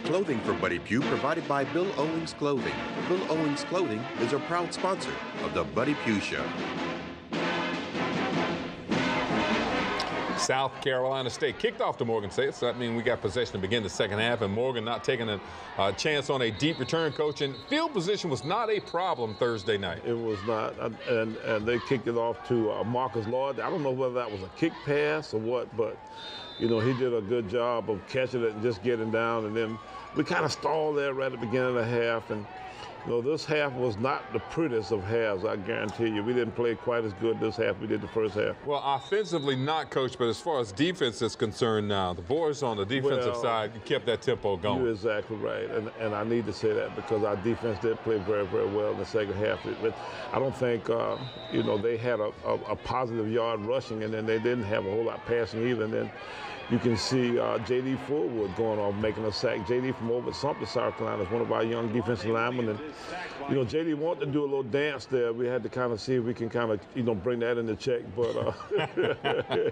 Clothing for Buddy Pough provided by Bill Owings Clothing. Bill Owings Clothing is a proud sponsor of the Buddy Pough Show. South Carolina State kicked off to Morgan State, so that means we got possession to begin the second half, and Morgan not taking a chance on a deep return, coach. And field position was not a problem Thursday night. It was not, and they kicked it off to Marcus Lloyd. I don't know whether that was a kick pass or what, but you know, he did a good job of catching it and just getting down, and then we kind of stalled there right at the beginning of the half. And you know, this half was not the prettiest of halves, I guarantee you. We didn't play quite as good this half we did the first half. Well, offensively not, coach, but as far as defense is concerned now, the boys on the defensive side kept that tempo going. You're exactly right, and I need to say that because our defense did play very, very well in the second half. But I don't think, you know, they had a positive yard rushing, and then they didn't have a whole lot passing either. And then you can see J.D. Fullwood going off, making a sack. J.D. from over at Sumter, South Carolina, is one of our young defensive linemen. And, you know, J.D. wanted to do a little dance there. We had to kind of see if we can kind of, you know, bring that into check. But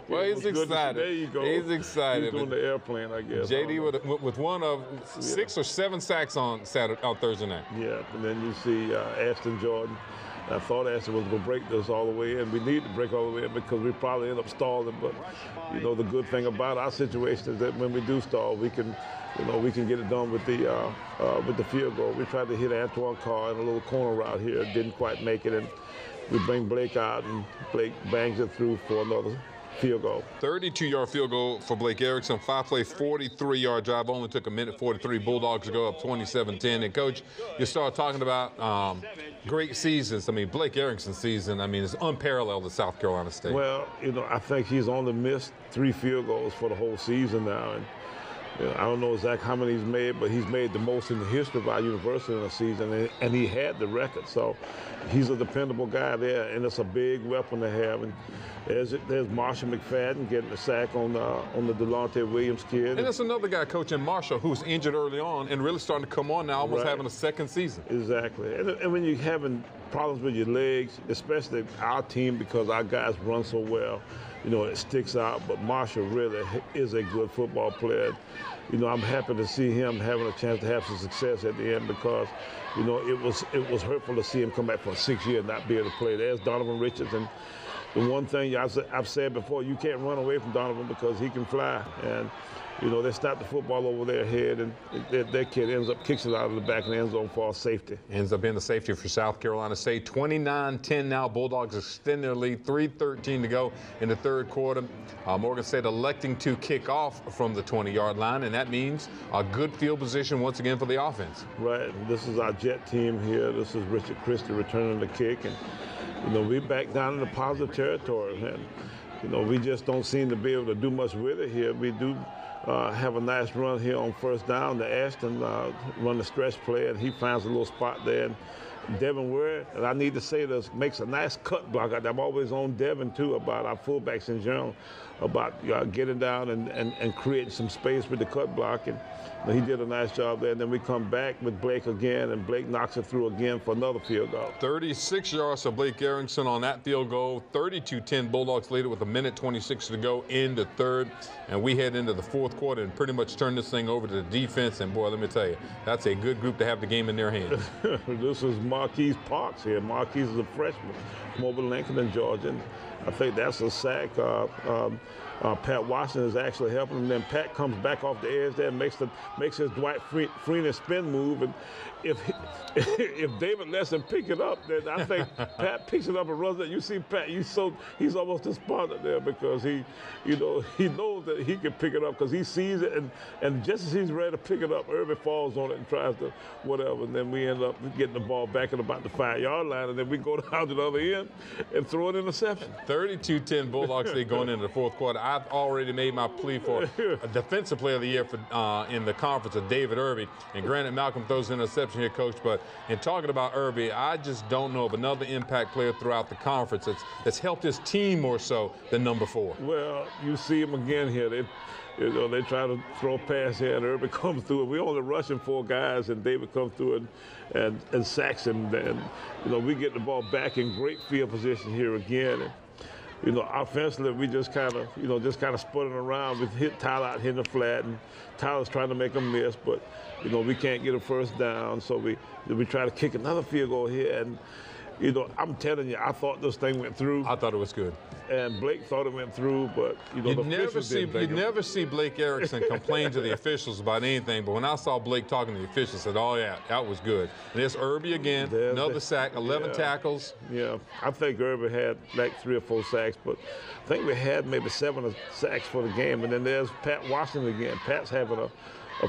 well, he's excited. There you go. He's excited. He's doing the airplane, I guess. J.D. with one of 6 or 7 sacks on Thursday night. Yeah, and then you see Ashton Jordan. I thought Ashton was going to break this all the way in. We need to break all the way in because we probably end up stalling. But, you know, the good thing about our situation is that when we do stall, we can, you know, we can get it done with the field goal. We tried to hit Antoine Carr in a little corner route here. Didn't quite make it. And we bring Blake out, and Blake bangs it through for another field goal. 32-yard field goal for Blake Erickson. 5-play, 43-yard drive. Only took a minute 43. Bulldogs go up 27-10. And, Coach, you start talking about great seasons. I mean, Blake Erickson's season, I mean, it's unparalleled at South Carolina State. Well, you know, I think he's only missed 3 field goals for the whole season now. And you know, I don't know exactly how many he's made, but he's made the most in the history of our university in a season, and he had the record. So he's a dependable guy there, and it's a big weapon to have. And there's Marshall McFadden getting the sack on the Delonte Williams kid. And there's another guy coaching Marshall who's injured early on and really starting to come on now, almost having a second season. Exactly. And when you're having problems with your legs, especially our team, because our guys run so well, you know, it sticks out. But Marshall really is a good football player. You know, I'm happy to see him having a chance to have some success at the end because, you know, it was hurtful to see him come back for 6 years and not be able to play. There's Donovan Richards, and the one thing I've said before, you can't run away from Donovan because he can fly. And, you know, they snap the football over their head, and their kid ends up kicks it out of the back of the end zone for a safety. Ends up being the safety for South Carolina State. 29-10 now. Bulldogs extend their lead. 3:13 to go in the third quarter. Morgan State electing to kick off from the 20-yard line, and that means a good field position once again for the offense. Right. This is our jet team here. This is Richard Christie returning the kick, and you know, we back down in the positive territory, and you know, we just don't seem to be able to do much with it here. We do have a nice run here on first down. The Ashton run the stretch play, and he finds a little spot there. And Devin Ware, and I need to say this, makes a nice cut block. I'm always on Devin, too, about our fullbacks in general, about getting down and creating some space with the cut block. And he did a nice job there. And then we come back with Blake again, and Blake knocks it through again for another field goal. 36 yards for Blake Erickson on that field goal. 32-10, Bulldogs lead it with 1:26 to go in the third. And we head into the fourth quarter and pretty much turn this thing over to the defense. And, boy, let me tell you, that's a good group to have the game in their hands. This is Marquise Parks here. Marquise is a freshman from over Lincoln in Georgia. And I think that's a sack. Pat Washington is actually helping him. Then Pat comes back off the edge there and makes his Dwight Freeney spin move. And if David lets him pick it up, then I think Pat picks it up and runs it. You see Pat, he's almost despondent there because he knows that he can pick it up because he sees it, and just as he's ready to pick it up, Irby falls on it and tries to whatever, and then we end up getting the ball back at about the 5-yard line, and then we go down to the other end and throw an interception. 32-10 Bulldogs lead going into the fourth quarter. I've already made my plea for a defensive player of the year for in the conference of David Irby, and granted Malcolm throws an interception here, Coach, but in talking about Irby, I just don't know of another impact player throughout the conference that's helped his team more so than number 4. Well, you see him again here. They try to throw a pass here, and Irby comes through. We only rushing 4 guys, and David comes through and sacks him. And we get the ball back in great field position here again. And You know, offensively, we just kind of sputting around. We hit Tyler out hitting the flat, and Tyler's trying to make a miss, but, you know, we can't get a first down, so we try to kick another field goal here. And, you know, I'm telling you, I thought this thing went through. I thought it was good. And Blake thought it went through, but, you know, you never see Blake Erickson complain to the officials about anything, but when I saw Blake talking to the officials, I said, oh, yeah, that was good. And there's Irby again, another sack, 11 tackles. Yeah, I think Irby had like 3 or 4 sacks, but I think we had maybe 7 sacks for the game. And then there's Pat Washington again. Pat's having a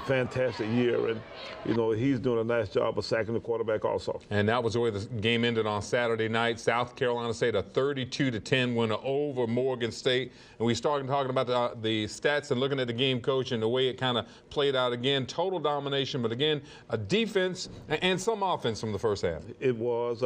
fantastic year, and you know he's doing a nice job of sacking the quarterback also. And that was the way the game ended on Saturday night. South Carolina State a 32-10 win over Morgan State, and we started talking about the stats and looking at the game, coach, and the way it kind of played out again. Total domination, but again a defense and some offense from the first half. It was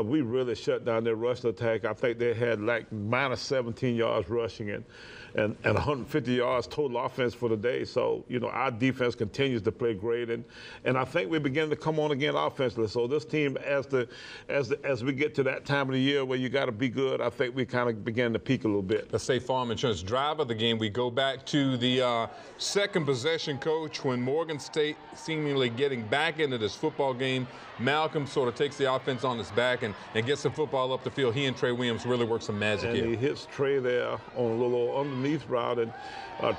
we really shut down their rush attack. I think they had like minus 17 yards rushing and 150 yards total offense for the day. So, you know, our defense continues to play great, and I think we begin to come on again offensively. So this team, as we get to that time of the year where you got to be good, I think we kind of began to peak a little bit. The State Farm Insurance drive of the game. We go back to the second possession, coach, when Morgan State seemingly getting back into this football game. Malcolm sort of takes the offense on his back and gets the football up the field. He and Trey Williams really work some magic here. And he hits Trey there on a little underneath route, and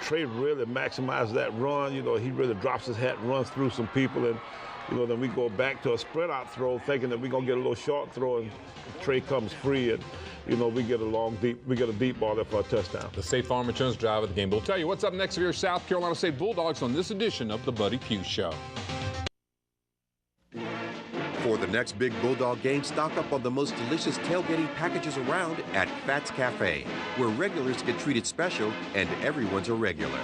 Trey really maximized that run. You know, he really drops his hat and runs through some people, and you know, then we go back to a spread out throw, thinking that we're gonna get a little short throw, and Trey comes free, and you know, we get a deep ball there for a touchdown. The State Farm Insurance drive of the game. We'll tell you what's up next for your South Carolina State Bulldogs on this edition of the Buddy Pough Show. For the next big Bulldog game, stock up on the most delicious tailgating packages around at Fats Cafe, where regulars get treated special and everyone's a regular.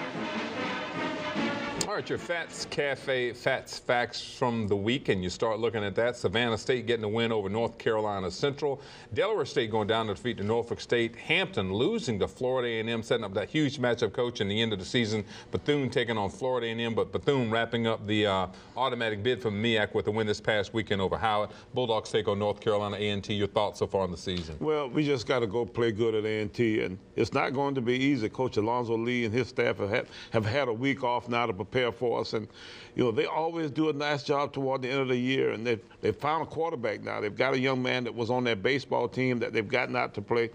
All right, your Fats Cafe Fats facts from the week, and you start looking at that. Savannah State getting a win over North Carolina Central. Delaware State going down to defeat to Norfolk State. Hampton losing to Florida A&M, setting up that huge matchup, coach, in the end of the season. Bethune taking on Florida A&M, but Bethune wrapping up the automatic bid from MEAC with a win this past weekend over Howard. Bulldogs take on North Carolina A&T. Your thoughts so far in the season? Well, we just got to go play good at A&T, and it's not going to be easy. Coach Alonzo Lee and his staff have had a week off now to prepare for us, and you know they always do a nice job toward the end of the year, and they've found a quarterback now. They've got a young man that was on their baseball team that they've gotten out to play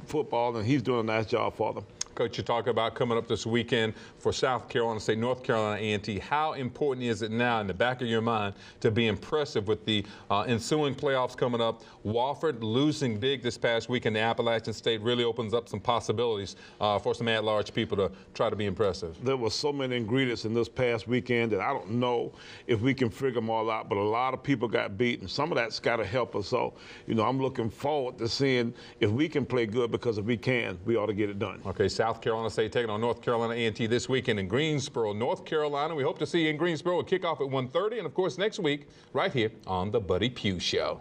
football, and he's doing a nice job for them. Coach, you talk about coming up this weekend for South Carolina State, North Carolina A&T. How important is it now in the back of your mind to be impressive with the ensuing playoffs coming up? Wofford losing big this past weekend. The Appalachian State really opens up some possibilities for some at-large people to try to be impressive. There were so many ingredients in this past weekend that I don't know if we can figure them all out, but a lot of people got beaten. Some of that's got to help us. So, you know, I'm looking forward to seeing if we can play good, because if we can, we ought to get it done. Okay, South Carolina State taking on North Carolina A&T this weekend in Greensboro, North Carolina. We hope to see you in Greensboro. We'll kick off at 1:30, and of course next week right here on the Buddy Pough Show.